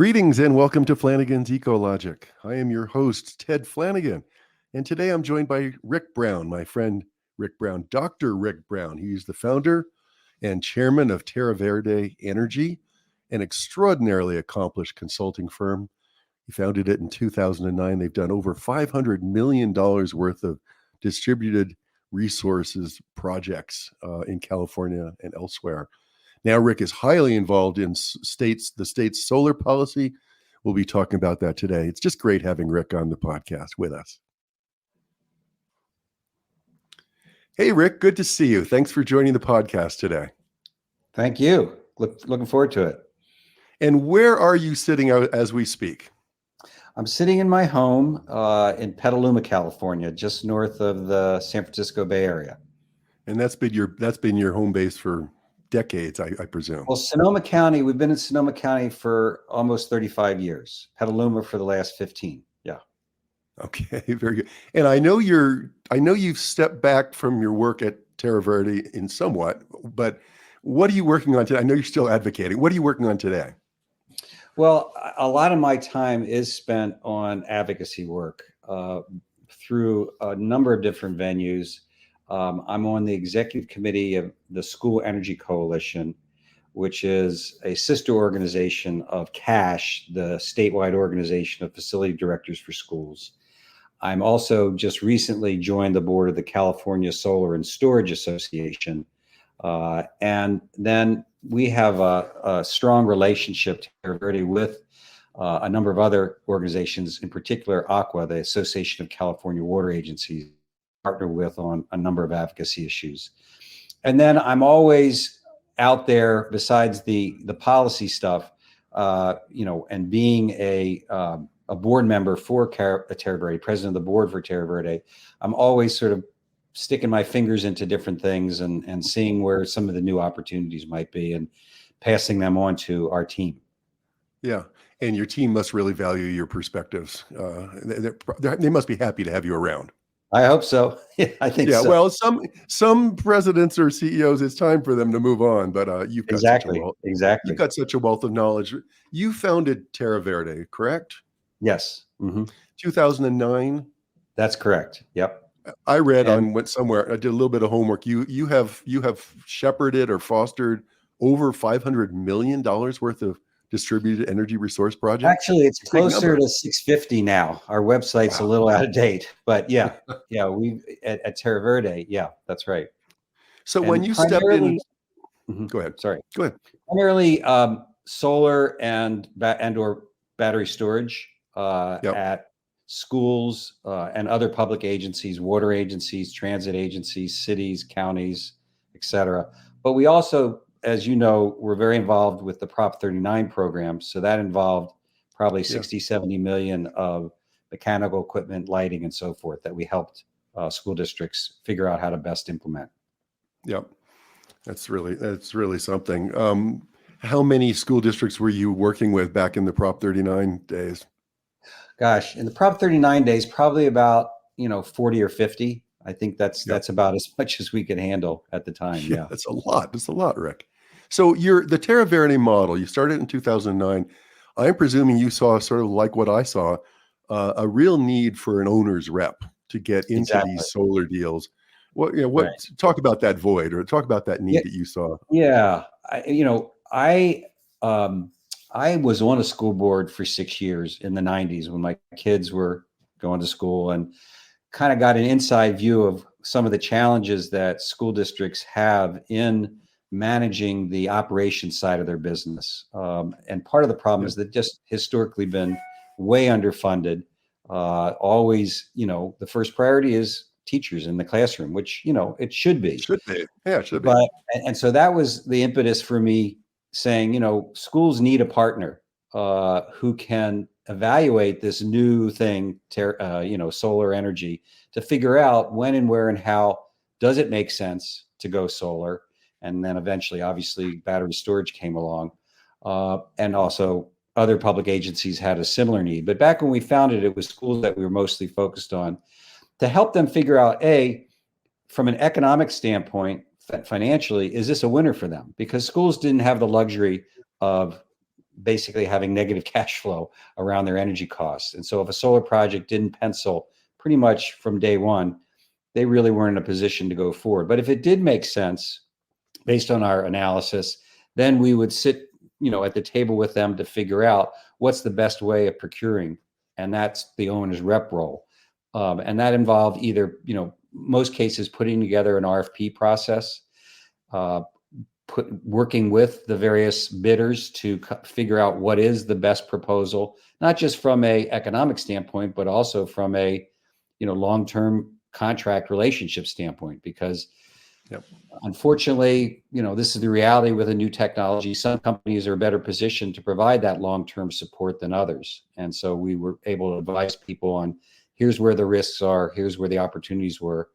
Greetings and welcome to Flanigan's Ecologic. I am your host, Ted Flanigan, and today I'm joined by Rick Brown, my friend Rick Brown, Dr. Rick Brown. He's the founder and chairman of TerraVerde Energy, an extraordinarily accomplished consulting firm. He founded it in 2009. They've done over $500 million worth of distributed resources projects in California and elsewhere. Now, Rick is highly involved in the state's solar policy. We'll be talking about that today. It's just great having Rick on the podcast with us. Hey, Rick, good to see you. Thanks for joining the podcast today. Thank you. Looking forward to it. And where are you sitting out as we speak? I'm sitting in my home in Petaluma, California, just north of the San Francisco Bay Area. And that's been your home base for decades, I presume. Well, Sonoma County, we've been in Sonoma County for almost 35 years. Petaluma for the last 15. Yeah. Okay, very good. And I know you've stepped back from your work at TerraVerde in somewhat, but what are you working on today? I know you're still advocating. What are you working on today? Well, a lot of my time is spent on advocacy work through a number of different venues. I'm on the executive committee of the School Energy Coalition, which is a sister organization of CASH, the statewide organization of facility directors for schools. I'm also just recently joined the board of the California Solar and Storage Association. And then we have a strong relationship TerraVerde with a number of other organizations, in particular ACWA, the Association of California Water Agencies, partner with on a number of advocacy issues. And then I'm always out there besides the policy stuff, and being a board member for TerraVerde, president of the board for TerraVerde, I'm always sort of sticking my fingers into different things and seeing where some of the new opportunities might be and passing them on to our team. Yeah. And your team must really value your perspectives. They must be happy to have you around. I hope so. I think so. Well, some presidents or CEOs, it's time for them to move on, but you've got You've got such a wealth of knowledge. You founded TerraVerde, correct? Yes. Mm-hmm. 2009. That's correct. Yep. I read went somewhere. I did a little bit of homework. You have shepherded or fostered over $500 million worth of distributed energy resource projects. Actually, it's closer to 650 now. Our website's a little out of date, but yeah, we at TerraVerde. Yeah, that's right. So when you step in, go ahead. Sorry, go ahead. Primarily solar and or battery storage at schools and other public agencies, water agencies, transit agencies, cities, counties, etc. But we also, as you know, we're very involved with the Prop 39 program. So that involved probably 70 million of mechanical equipment, lighting, and so forth that we helped school districts figure out how to best implement. Yep. That's really something. How many school districts were you working with back in the Prop 39 days? Gosh, in the Prop 39 days, probably about 40 or 50. I think that's about as much as we could handle at the time. Yeah, that's a lot. That's a lot, Rick. So the TerraVerde model, you started in 2009. I'm presuming you saw, sort of like what I saw, a real need for an owner's rep to get into these solar deals. Talk about that void, or talk about that need that you saw. Yeah, I was on a school board for 6 years in the 90s when my kids were going to school, and kind of got an inside view of some of the challenges that school districts have in managing the operations side of their business. And part of the problem is that just historically been way underfunded. Always, the first priority is teachers in the classroom, which, it should be. Should be. Yeah, it should be. But, and so that was the impetus for me saying, schools need a partner who can evaluate this new thing, solar energy, to figure out when and where and how does it make sense to go solar. And then eventually, obviously, battery storage came along. And also other public agencies had a similar need. But back when we founded it was schools that we were mostly focused on, to help them figure out, from an economic standpoint, financially, is this a winner for them? Because schools didn't have the luxury of basically having negative cash flow around their energy costs. And so if a solar project didn't pencil pretty much from day one, they really weren't in a position to go forward. But if it did make sense based on our analysis, then we would sit, at the table with them to figure out what's the best way of procuring. And that's the owner's rep role. And that involved either, most cases putting together an RFP process, working with the various bidders to figure out what is the best proposal, not just from a economic standpoint, but also from a, long-term contract relationship standpoint, because Yep. unfortunately, this is the reality with a new technology. Some companies are better positioned to provide that long-term support than others. And so we were able to advise people on here's where the risks are, here's where the opportunities were,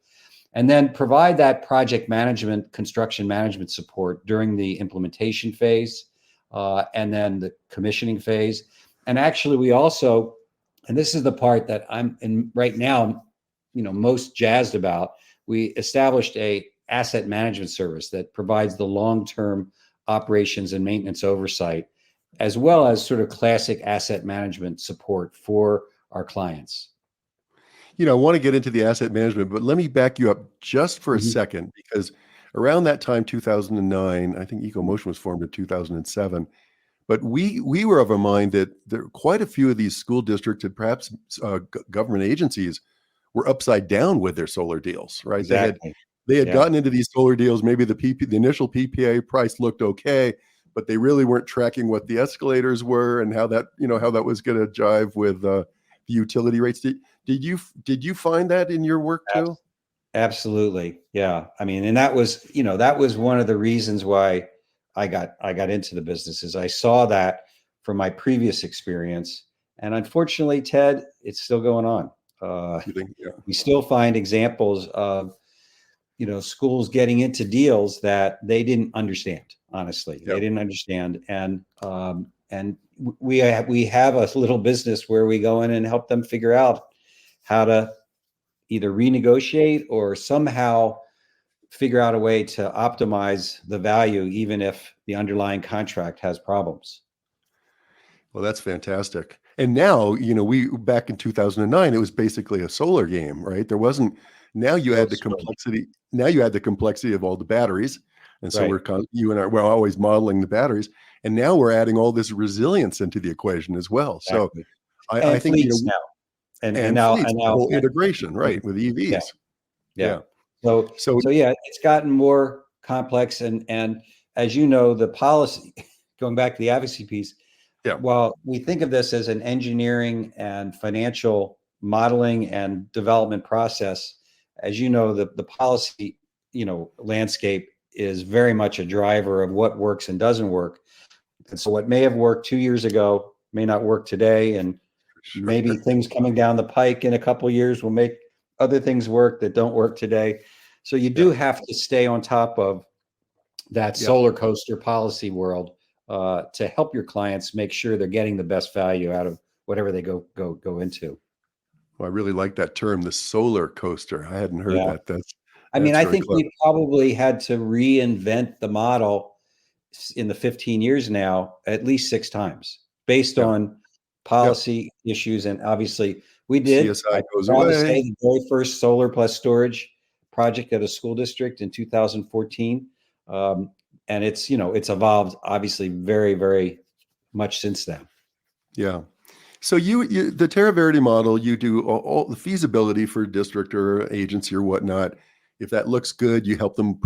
and then provide that project management, construction management support during the implementation phase, and then the commissioning phase. And actually, we also, and this is the part that I'm in right now, most jazzed about, we established a asset management service that provides the long-term operations and maintenance oversight, as well as sort of classic asset management support for our clients. I want to get into the asset management, but let me back you up just for a Mhm. second, because around that time, 2009, I think EcoMotion was formed in 2007. But we were of a mind that there quite a few of these school districts and perhaps government agencies were upside down with their solar deals, right? Exactly. They had Yeah. gotten into these solar deals. Maybe the initial PPA price looked okay, but they really weren't tracking what the escalators were and how that was going to jive with the utility rates. Did you find that in your work too? Absolutely. Yeah. I mean, and that was one of the reasons why I got into the business, is I saw that from my previous experience. And unfortunately, Ted, it's still going on. You think? Yeah. We still find examples of, schools getting into deals that they didn't understand. Honestly, Yeah. they didn't understand. And we have a little business where we go in and help them figure out how to either renegotiate or somehow figure out a way to optimize the value, even if the underlying contract has problems. Well, that's fantastic. And now, we back in 2009, it was basically a solar game, right? There wasn't. Now you add the complexity. Now you add the complexity of all the batteries, and so Right. we're always modeling the batteries, and now we're adding all this resilience into the equation as well. So Exactly. I And think fleets now, and now, fleets, the whole integration, Mhm. right, with Yeah, EVs. yeah. Yeah. So So yeah, it's gotten more complex, and as you know, the policy, going back to the advocacy piece, yeah, while we think of this as an engineering and financial modeling and development process, as you know, the policy, landscape is very much a driver of what works and doesn't work. And so what may have worked 2 years ago may not work today, and sure. maybe things coming down the pike in a couple of years will make other things work that don't work today. So you Yeah, do have to stay on top of that yeah. solar coaster policy world, to help your clients make sure they're getting the best value out of whatever they go into. Well, I really like that term, the solar coaster. I hadn't heard Yeah. that. I mean, That's I really think clever. we probably had to reinvent the model in the 15 years now, at least 6 times, based Yeah, on yep. policy issues. And obviously we did. CSI I'm goes proud to say away. the very first solar plus storage project at a school district in 2014. And it's evolved obviously very, very much since then. Yeah. So the TerraVerde model, you do all the feasibility for district or agency or whatnot. If that looks good, you help them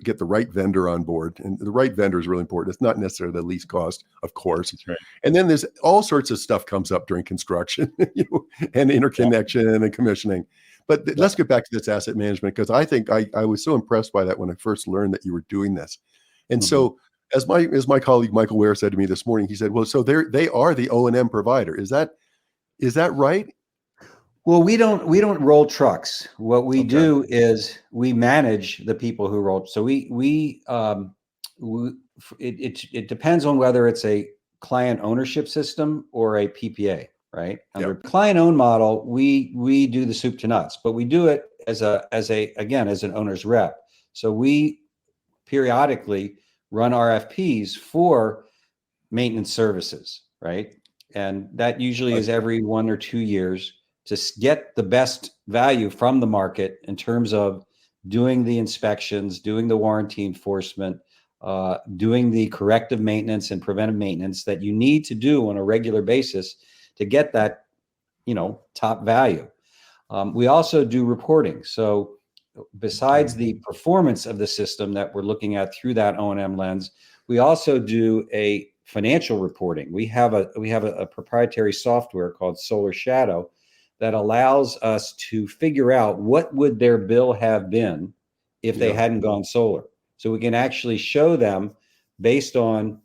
get the right vendor on board. And the right vendor is really important. It's not necessarily the least cost, of course. That's right. And then there's all sorts of stuff comes up during construction, and Yeah. interconnection and commissioning. But Yeah. let's get back to this asset management, because I think I was so impressed by that when I first learned that you were doing this. And Mhm. so as my colleague Michael Ware said to me this morning, he said, "Well, so they are the O&M provider. Is that right?" Well, we don't roll trucks. What we Okay. do is we manage the people who roll. So we it depends on whether it's a client ownership system or a PPA, right? Yeah. Under client owned model, we do the soup to nuts, but we do it as an owner's rep. So we periodically run RFPs for maintenance services, right? And that usually is every 1 or 2 years to get the best value from the market in terms of doing the inspections, doing the warranty enforcement, doing the corrective maintenance and preventive maintenance that you need to do on a regular basis to get that, top value. We also do reporting. So besides the performance of the system that we're looking at through that O&M lens, we also do a financial reporting. We have a proprietary software called Solar Shadow that allows us to figure out what would their bill have been if they hadn't gone solar. So we can actually show them, based on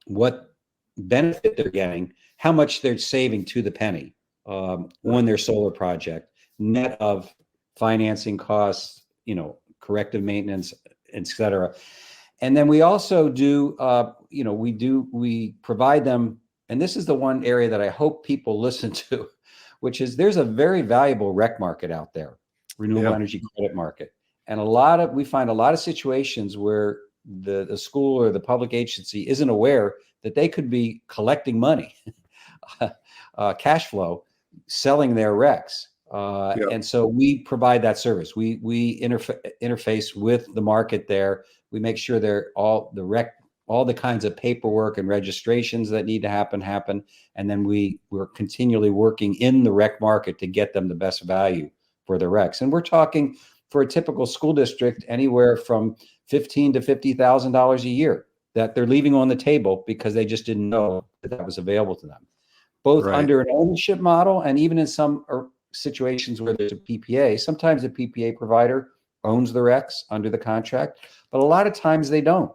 what benefit they're getting, how much they're saving to the penny on their solar project, net of financing costs, corrective maintenance, et cetera. And then we also do, we provide them, and this is the one area that I hope people listen to, which is there's a very valuable rec market out there, renewable energy credit market. And we find a lot of situations where the school or the public agency isn't aware that they could be collecting money, cash flow, selling their recs. And so we provide that service. We interface with the market there. We make sure they're all the kinds of paperwork and registrations that need to happen. And then we're continually working in the rec market to get them the best value for the recs. And we're talking, for a typical school district, anywhere from $15,000 to $50,000 a year that they're leaving on the table because they just didn't know that was available to them, both under an ownership model and even in some situations where there's a PPA. Sometimes the PPA provider owns the recs under the contract, but a lot of times they don't.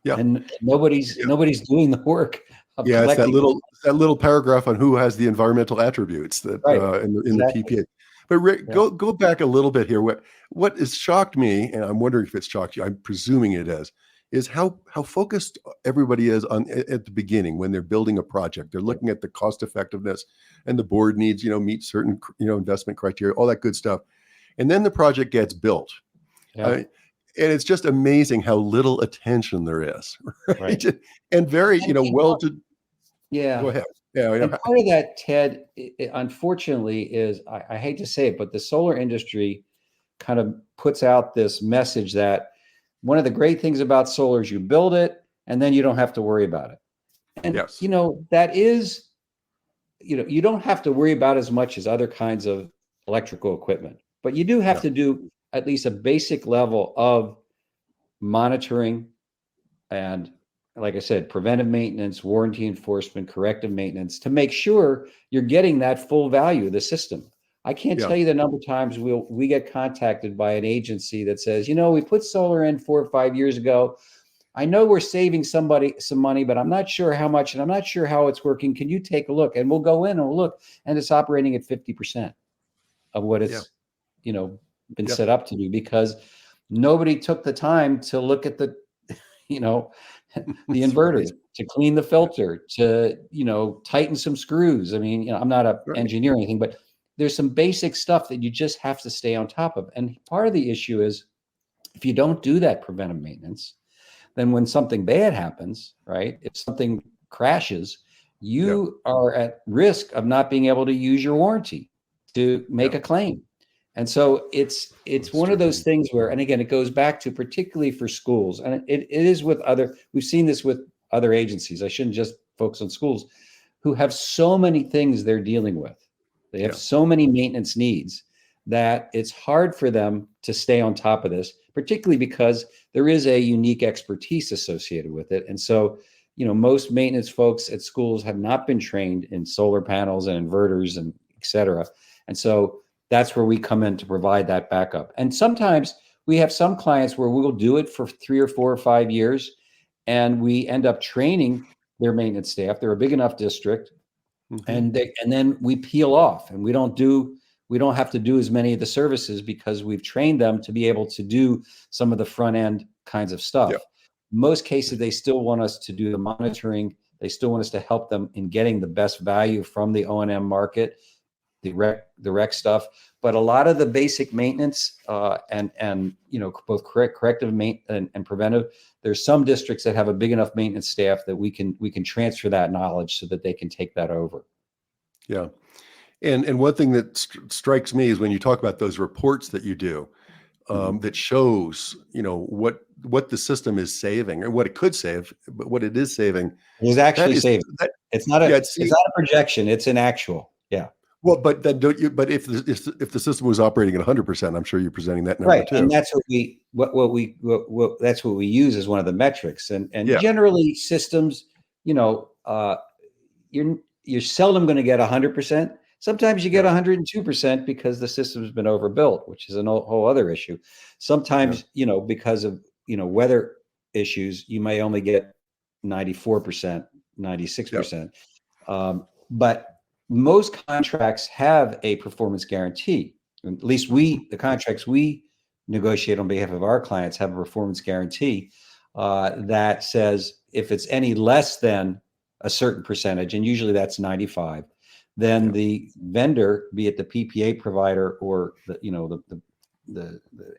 And nobody's doing the work of it's that little paragraph on who has the environmental attributes that in the PPA. But Rick, go back a little bit here. What has shocked me, and I'm wondering if it's shocked you, I'm presuming it has, is how focused everybody is on at the beginning when they're building a project. They're looking at the cost effectiveness, and the board needs, meet certain, investment criteria, all that good stuff. And then the project gets built. And it's just amazing how little attention there is, right? And very, well to. Yeah. Go ahead. And part of that, Ted, unfortunately, is I hate to say it, but the solar industry kind of puts out this message that one of the great things about solar is you build it and then you don't have to worry about it. And, that is, you don't have to worry about as much as other kinds of electrical equipment, but you do have to do at least a basic level of monitoring and, like I said, preventive maintenance, warranty enforcement, corrective maintenance to make sure you're getting that full value of the system. I can't tell you the number of times we get contacted by an agency that says, we put solar in 4 or 5 years ago. I know we're saving somebody some money, but I'm not sure how much, and I'm not sure how it's working. Can you take a look? And we'll go in and we'll look, and it's operating at 50% of what it's, been set up to do, because nobody took the time to look at the, the inverter, to clean the filter, to, tighten some screws. I mean, I'm not an engineer or anything, but there's some basic stuff that you just have to stay on top of. And part of the issue is if you don't do that preventive maintenance, then when something bad happens, right? If something crashes, you are at risk of not being able to use your warranty to make a claim. And so it's one of those things where, and again, it goes back to particularly for schools, and it is with we've seen this with other agencies. I shouldn't just focus on schools who have so many things they're dealing with. They have so many maintenance needs that it's hard for them to stay on top of this, particularly because there is a unique expertise associated with it. And so, most maintenance folks at schools have not been trained in solar panels and inverters and et cetera. And so that's where we come in to provide that backup. And sometimes we have some clients where we'll do it for 3 or 4 or 5 years, and we end up training their maintenance staff. They're a big enough district. And then we peel off, and we don't have to do as many of the services because we've trained them to be able to do some of the front end kinds of stuff. Most cases, they still want us to do the monitoring. They still want us to help them in getting the best value from the O&M market. the rec stuff, but a lot of the basic maintenance and both corrective and preventive. There's some districts that have a big enough maintenance staff that we can transfer that knowledge so that they can take that over. Yeah. And one thing that strikes me is when you talk about those reports that you do, that shows, what the system is saving or what it could save, but what it is saving. It is actually saving. It's not yeah, it's not a projection. It's an actual. Yeah. Well, but then don't you? But if the system was operating at 100%, I'm sure you're presenting that number Right, too. and that's that's what we use as one of the metrics. And Yeah. generally systems, you're seldom going to get 100%. Sometimes you get 102% because the system's been overbuilt, which is a whole other issue. Sometimes, because of weather issues, you may only get 94%, 96%. But most contracts have a performance guarantee. At least the contracts we negotiate on behalf of our clients have a performance guarantee that says if it's any less than a certain percentage, and usually that's 95, then the vendor, be it the PPA provider or the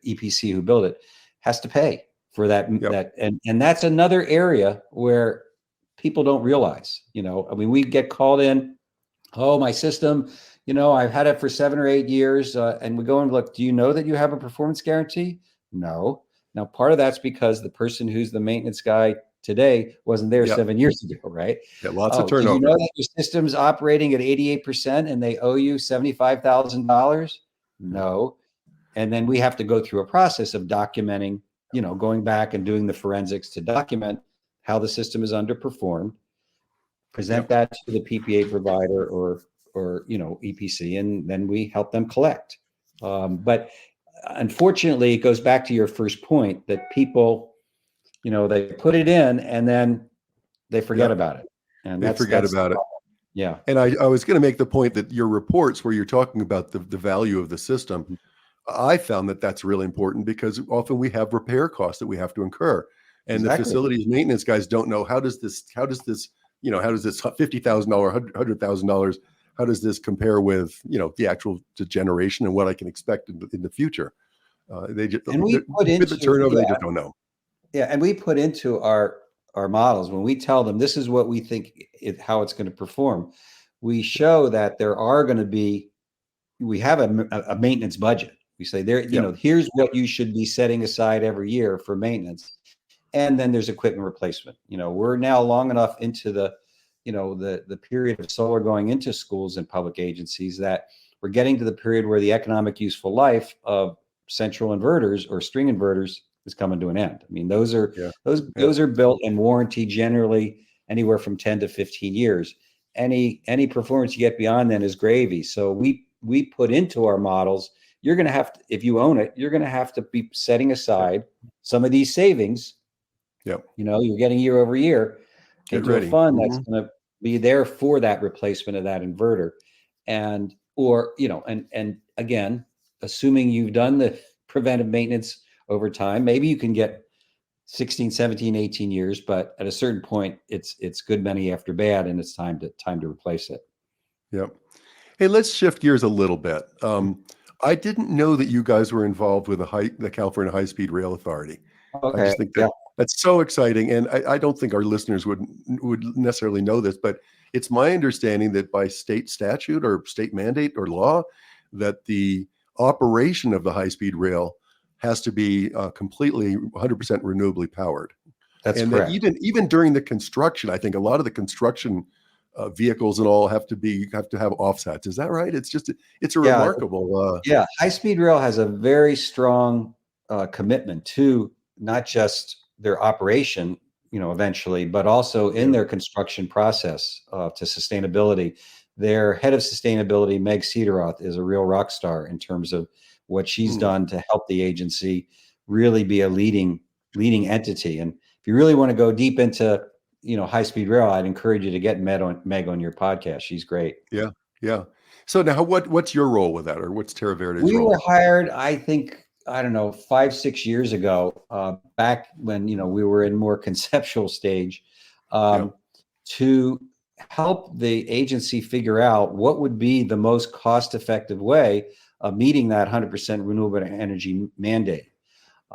EPC who built it, has to pay for that. And that's another area where people don't realize. We get called in. Oh, my system, I've had it for 7 or 8 years. And we go and look, do you know that you have a performance guarantee? No. Now, part of that's because the person who's the maintenance guy today wasn't there 7 years ago, right? Yeah, lots of turnover. Do you know that your system's operating at 88% and they owe you $75,000? No. And then we have to go through a process of documenting, going back and doing the forensics to document how the system is underperformed. Present that to the PPA provider or EPC, and then we help them collect. But unfortunately, it goes back to your first point that people, they put it in and then they forget about it. And they forget about it. Yeah. And I was going to make the point that your reports where you're talking about the value of the system, I found that that's really important because often we have repair costs that we have to incur. And the facilities maintenance guys don't know how does this $50,000, $100,000, how does this compare with, the actual generation and what I can expect in the future? They just, and we put into the turnover, they just don't know. Yeah. And we put into our models, when we tell them this is what we think how it's going to perform, we show that we have a maintenance budget. We say here's what you should be setting aside every year for maintenance. And then there's equipment replacement. We're now long enough into the period of solar going into schools and public agencies that we're getting to the period where the economic useful life of central inverters or string inverters is coming to an end. I mean, those are built and warranty generally anywhere from 10 to 15 years. Any performance you get beyond then is gravy. So we put into our models, you're going to have to, if you own it, you're going to have to be setting aside some of these savings. You're getting year over year into a fund that's going to be there for that replacement of that inverter. And again, assuming you've done the preventive maintenance over time, maybe you can get 16, 17, 18 years, but at a certain point it's good many after bad and it's time to replace it. Yep. Hey, let's shift gears a little bit. I didn't know that you guys were involved with the California High-Speed Rail Authority. Okay. I just think that's so exciting. And I don't think our listeners would necessarily know this, but it's my understanding that by state statute or state mandate or law, that the operation of the high-speed rail has to be completely 100% renewably powered. That's and correct. That even during the construction, I think a lot of the construction vehicles and all have to have offsets. Is that right? It's a remarkable. High-speed rail has a very strong commitment to not just their operation, eventually, but also in their construction process to sustainability. Their head of sustainability, Meg Cederoth, is a real rock star in terms of what she's done to help the agency really be a leading entity. And if you really want to go deep into high-speed rail, I'd encourage you to get Meg on your podcast. She's great. Yeah. So now what's your role with that, or what's TerraVerde's role? We were hired, I think, 5-6 years ago, back when, we were in more conceptual stage, to help the agency figure out what would be the most cost-effective way of meeting that 100% renewable energy mandate.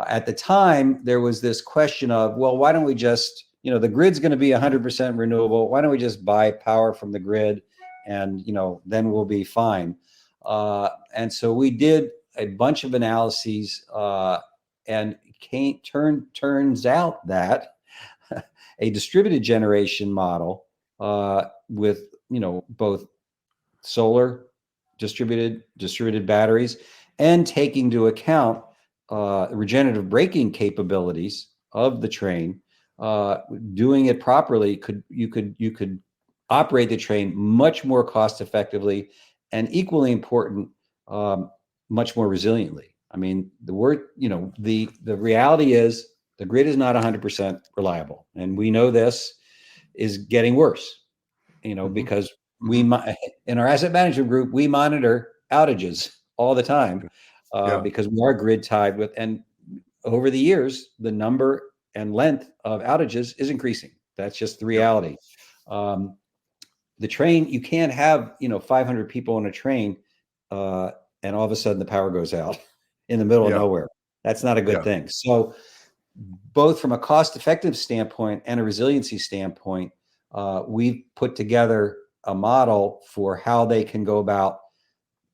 At the time, there was this question of, well, why don't we just, the grid's going to be 100% renewable. Why don't we just buy power from the grid and, then we'll be fine. And so we did a bunch of analyses and turns out that a distributed generation model with, both solar, distributed batteries, and taking into account regenerative braking capabilities of the train, doing it properly, you could operate the train much more cost effectively, and equally important, much more resiliently. I mean, the reality is the grid is not 100% reliable, and we know this is getting worse. Because we in our asset management group, we monitor outages all the time because we are grid tied with, and over the years, the number and length of outages is increasing. That's just the reality. The train, you can't have 500 people on a train, and all of a sudden the power goes out in the middle of nowhere. That's not a good thing. So, both from a cost-effective standpoint and a resiliency standpoint, we've put together a model for how they can go about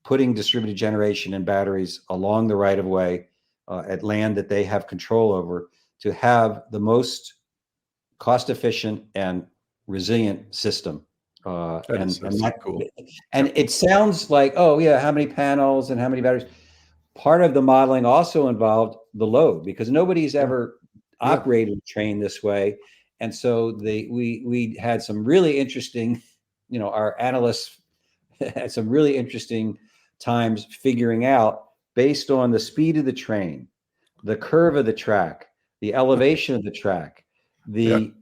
putting distributed generation and batteries along the right of way at land that they have control over, to have the most cost efficient and resilient system. That's cool. And it sounds like, oh yeah, how many panels and how many batteries? Part of the modeling also involved the load, because nobody's ever operated a train this way. And so we had some really interesting, our analysts had some really interesting times figuring out, based on the speed of the train, the curve of the track, the elevation of the track, the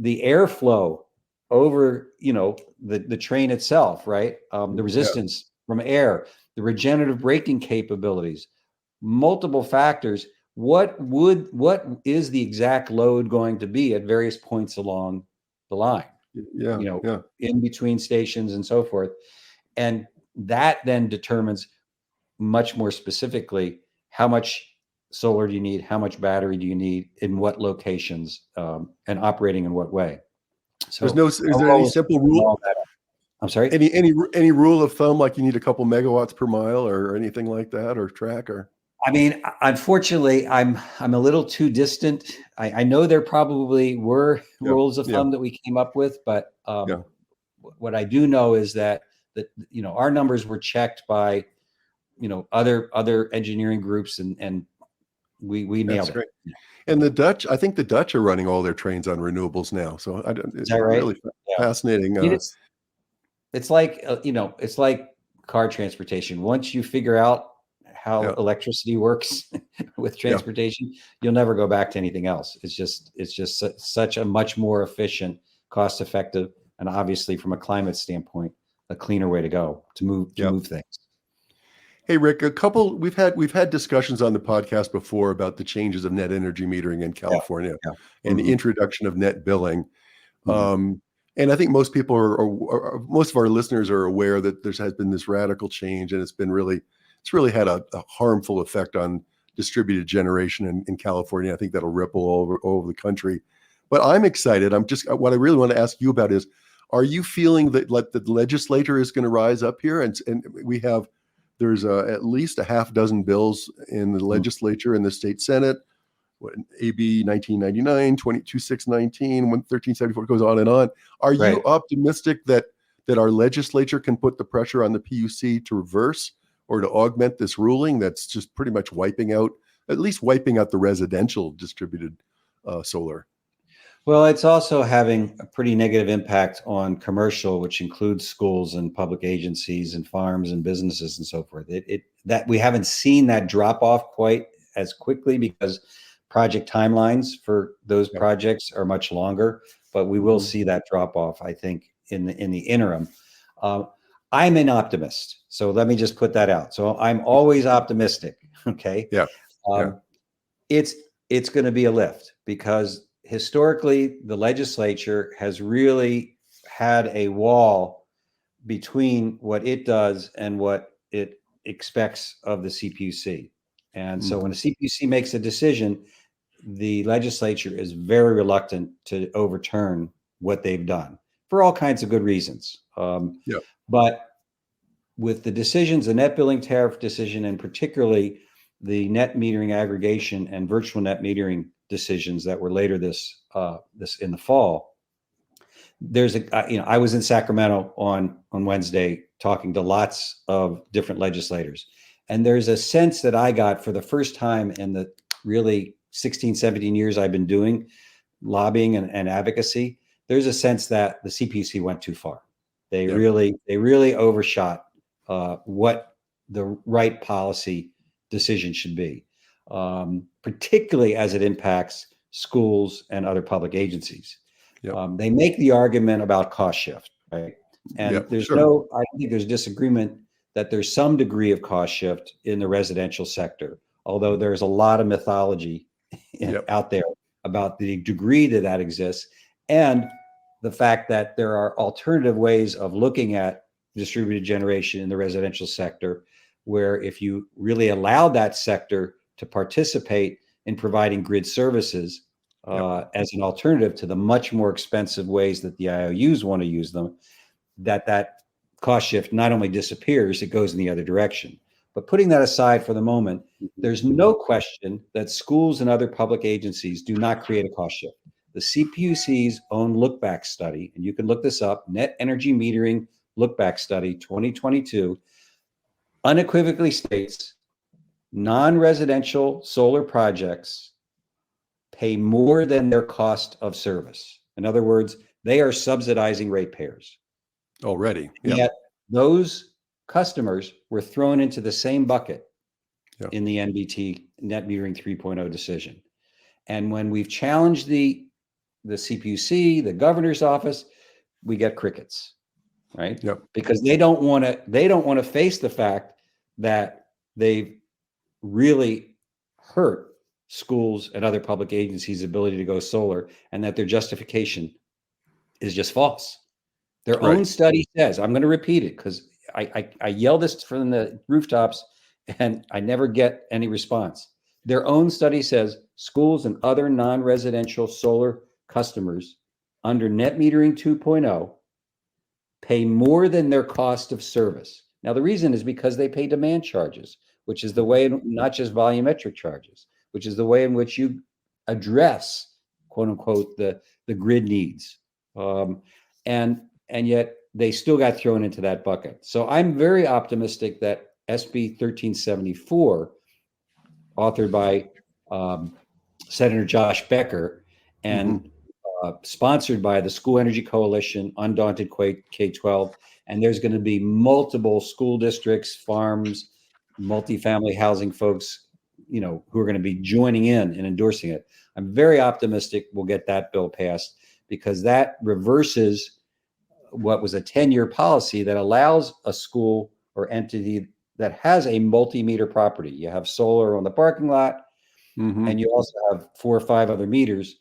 airflow over, the train itself, right? The resistance from air, the regenerative braking capabilities, multiple factors. What is the exact load going to be at various points along the line? In between stations and so forth. And that then determines much more specifically how much solar do you need, how much battery do you need, in what locations, and operating in what way. So is there any simple rule? I'm sorry? Any rule of thumb, like you need a couple megawatts per mile or anything like that, or track, or? I mean, unfortunately, I'm a little too distant. I know there probably were rules of thumb that we came up with, but what I do know is that our numbers were checked by other engineering groups, and we nailed it. And I think the Dutch are running all their trains on renewables now. So is that right? Really fascinating. It's like it's like car transportation. Once you figure out how electricity works with transportation, you'll never go back to anything else. It's just such a much more efficient, cost effective, and obviously from a climate standpoint, a cleaner way to go to move things. Hey Rick, we've had discussions on the podcast before about the changes of net energy metering in California and the introduction of net billing. And I think most people most of our listeners are aware that there has been this radical change, and it's really had a harmful effect on distributed generation in California. I think that'll ripple all over the country. But I'm excited. What I really want to ask you about is, are you feeling that the legislature is going to rise up here? And there's at least a half dozen bills in the legislature and the state Senate. AB 1999, 22619, 1374, goes on and on. Are you optimistic that our legislature can put the pressure on the PUC to reverse or to augment this ruling that's just pretty much wiping out the residential distributed solar? Well, it's also having a pretty negative impact on commercial, which includes schools and public agencies and farms and businesses and so forth. That we haven't seen that drop off quite as quickly, because project timelines for those projects are much longer, but we will see that drop off, I think, in the interim. I'm an optimist, so let me just put that out. So I'm always optimistic. Okay. It's going to be a lift, because historically the legislature has really had a wall between what it does and what it expects of the CPUC. And so when the CPUC makes a decision, the legislature is very reluctant to overturn what they've done for all kinds of good reasons. Yeah. But with the decisions, the net billing tariff decision, and particularly the net metering aggregation and virtual net metering decisions that were later this in the fall, there's I was in Sacramento on Wednesday talking to lots of different legislators, and there's a sense that I got for the first time in the really 16, 17 years I've been doing lobbying and advocacy. There's a sense that the CPC went too far. They really overshot what the right policy decision should be, particularly as it impacts schools and other public agencies. Yep. They make the argument about cost shift, right? And I don't think there's disagreement that there's some degree of cost shift in the residential sector, although there's a lot of mythology out there about the degree that exists, and the fact that there are alternative ways of looking at distributed generation in the residential sector, where if you really allow that sector to participate in providing grid services as an alternative to the much more expensive ways that the IOUs want to use them, that cost shift not only disappears, it goes in the other direction. But putting that aside for the moment, there's no question that schools and other public agencies do not create a cost shift. The CPUC's own look-back study, and you can look this up, Net Energy Metering Look-Back Study 2022, unequivocally states non-residential solar projects pay more than their cost of service. In other words, they are subsidizing ratepayers. Already. Yet those customers were thrown into the same bucket in the NBT Net Metering 3.0 decision. And when we've challenged the CPUC, the governor's office, we get crickets, right? Yep. Because they don't want to face the fact that they've really hurt schools and other public agencies' ability to go solar, and that their justification is just false. Their own study says, I'm going to repeat it because I yell this from the rooftops and I never get any response. Their own study says schools and other non-residential solar customers under net metering 2.0 pay more than their cost of service. Now, the reason is because they pay demand charges, which is the way, not just volumetric charges, which is the way in which you address, quote unquote, the grid needs. And yet they still got thrown into that bucket. So I'm very optimistic that SB 1374, authored by Senator Josh Becker and sponsored by the School Energy Coalition, Undaunted K-12, and there's going to be multiple school districts, farms, multifamily housing folks, who are going to be joining in and endorsing it. I'm very optimistic we'll get that bill passed, because that reverses what was a 10-year policy that allows a school or entity that has a multi-meter property. You have solar on the parking lot, and you also have 4 or 5 other meters,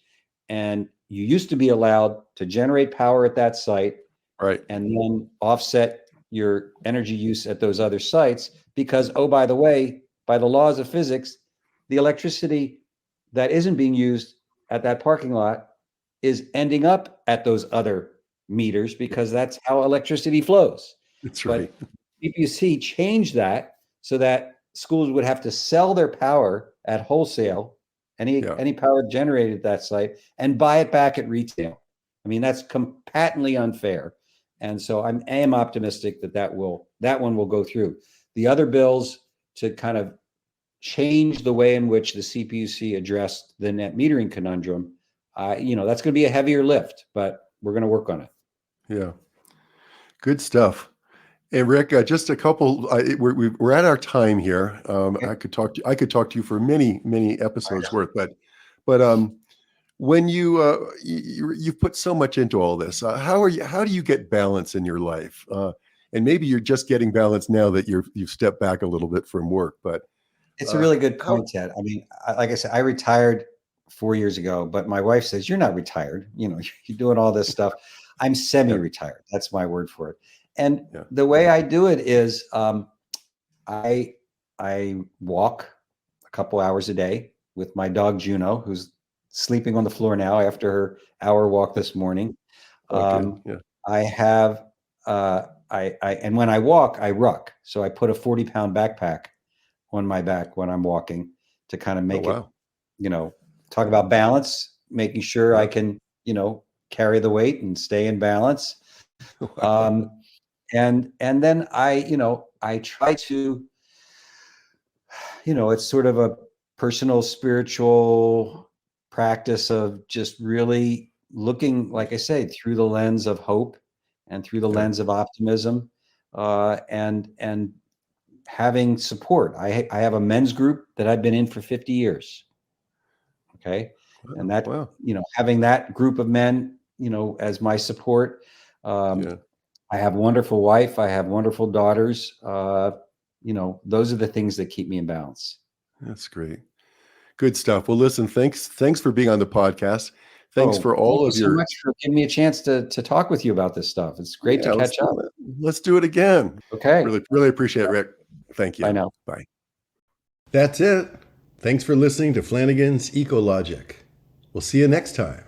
and you used to be allowed to generate power at that site, right, and then offset your energy use at those other sites, because, oh, by the way, by the laws of physics, the electricity that isn't being used at that parking lot is ending up at those other meters, because that's how electricity flows. That's right. But CPUC changed that so that schools would have to sell their power at wholesale, any power generated at that site, and buy it back at retail. I mean, that's patently unfair. And so I am optimistic that one will go through. The other bills to kind of change the way in which the CPUC addressed the net metering conundrum, that's going to be a heavier lift, but we're going to work on it. Yeah. Good stuff. And Rick, just a couple. We're at our time here. I could talk to you for many episodes worth, but when you've put so much into all this, how do you get balance in your life? And maybe you're just getting balance now that you've stepped back a little bit from work. But it's a really good point, Ted. I mean, like I said, I retired 4 years ago, but my wife says, "You're not retired. You're doing all this stuff." I'm semi-retired. That's my word for it. And Yeah. the way I do it is I walk a couple hours a day with my dog Juno, who's sleeping on the floor now after her hour walk this morning. Oh, good. Yeah. I have and when I walk, I ruck. So I put a 40-pound backpack on my back when I'm walking to kind of make it, wow. Talk about balance, making sure Yeah. I can, carry the weight and stay in balance. Wow. And then I try to, it's sort of a personal spiritual practice of just really looking, like I say, through the lens of hope and through the Yeah. lens of optimism, and having support. I have a men's group that I've been in for 50 years. Okay. And that, Wow. having that group of men, as my support. Yeah. I have a wonderful wife. I have wonderful daughters. Those are the things that keep me in balance. That's great. Good stuff. Well, listen, thanks for being on the podcast. Thanks Oh, for thank all you of so your, much for giving me a chance to talk with you about this stuff. It's great to yeah, catch up. let's do it again. Okay. Really appreciate it, Rick. Thank Bye you. now. Bye. That's it. Thanks for listening to Flanigan's Ecologic. We'll see you next time.